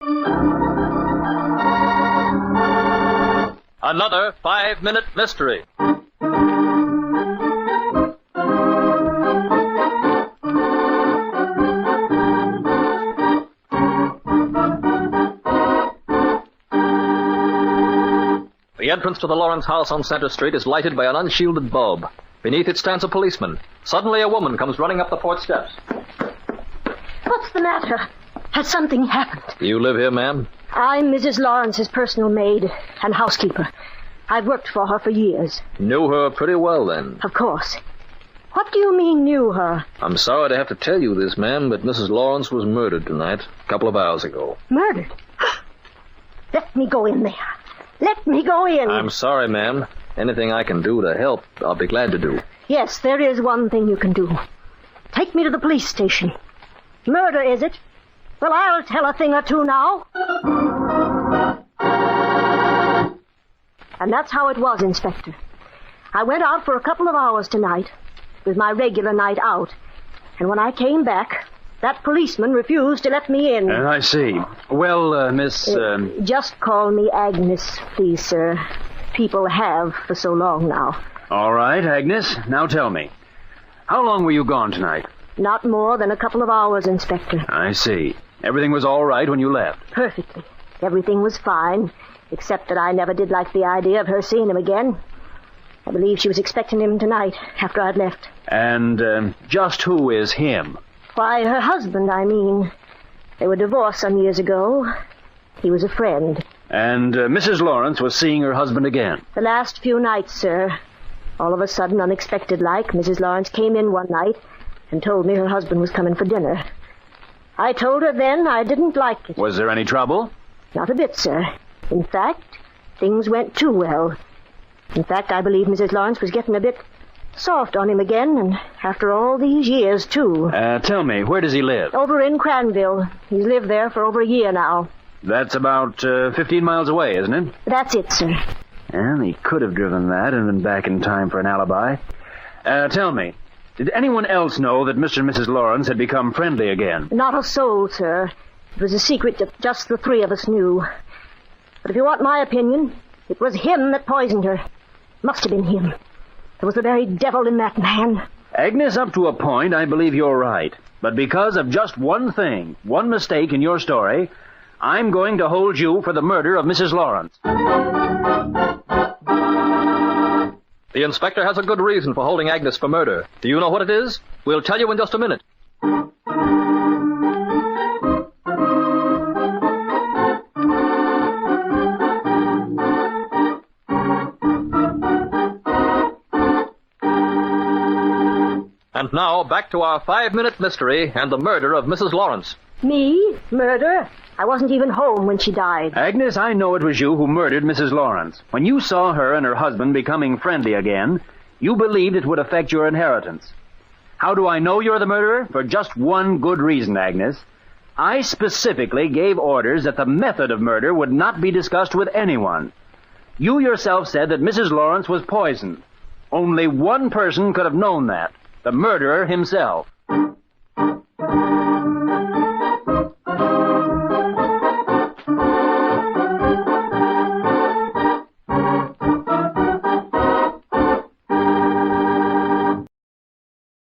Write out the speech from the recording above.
Another 5-minute mystery. The entrance to the Lawrence house on Center Street is lighted by an unshielded bulb. Beneath it stands a policeman. Suddenly, a woman comes running up the porch steps. What's the matter? Has something happened? You live here, ma'am? I'm Mrs. Lawrence's personal maid and housekeeper. I've worked for her for years. Knew her pretty well, then? Of course. What do you mean, knew her? I'm sorry to have to tell you this, ma'am, but Mrs. Lawrence was murdered tonight, a couple of hours ago. Murdered? Let me go in there. Let me go in. I'm sorry, ma'am. Anything I can do to help, I'll be glad to do. Yes, there is one thing you can do. Take me to the police station. Murder, is it? Well, I'll tell a thing or two now. And that's how it was, Inspector. I went out for a couple of hours tonight. It was my regular night out. And when I came back, that policeman refused to let me in. I see. Well, Miss... Just call me Agnes, please, sir. People have for so long now. All right, Agnes. Now tell me. How long were you gone tonight? Not more than a couple of hours, Inspector. I see. Everything was all right when you left? Perfectly. Everything was fine, except that I never did like the idea of her seeing him again. I believe she was expecting him tonight, after I'd left. And just who is him? Why, her husband, I mean. They were divorced some years ago. He was a friend. And Mrs. Lawrence was seeing her husband again? The last few nights, sir. All of a sudden, unexpected-like, Mrs. Lawrence came in one night and told me her husband was coming for dinner. I told her then I didn't like it. Was there any trouble? Not a bit, sir. In fact, things went too well. In fact, I believe Mrs. Lawrence was getting a bit soft on him again, and after all these years, too. Tell me, where does he live? Over in Cranville. He's lived there for over a year now. That's about 15 miles away, isn't it? That's it, sir. And he could have driven that and been back in time for an alibi. Tell me, did anyone else know that Mr. and Mrs. Lawrence had become friendly again? Not a soul, sir. It was a secret that just the three of us knew. But if you want my opinion, it was him that poisoned her. Must have been him. There was the very devil in that man. Agnes, up to a point, I believe you're right. But because of just one thing, one mistake in your story, I'm going to hold you for the murder of Mrs. Lawrence. The inspector has a good reason for holding Agnes for murder. Do you know what it is? We'll tell you in just a minute. And now, back to our 5-minute mystery and the murder of Mrs. Lawrence. Me? Murder? I wasn't even home when she died. Agnes, I know it was you who murdered Mrs. Lawrence. When you saw her and her husband becoming friendly again, you believed it would affect your inheritance. How do I know you're the murderer? For just one good reason, Agnes. I specifically gave orders that the method of murder would not be discussed with anyone. You yourself said that Mrs. Lawrence was poisoned. Only one person could have known that. The murderer himself.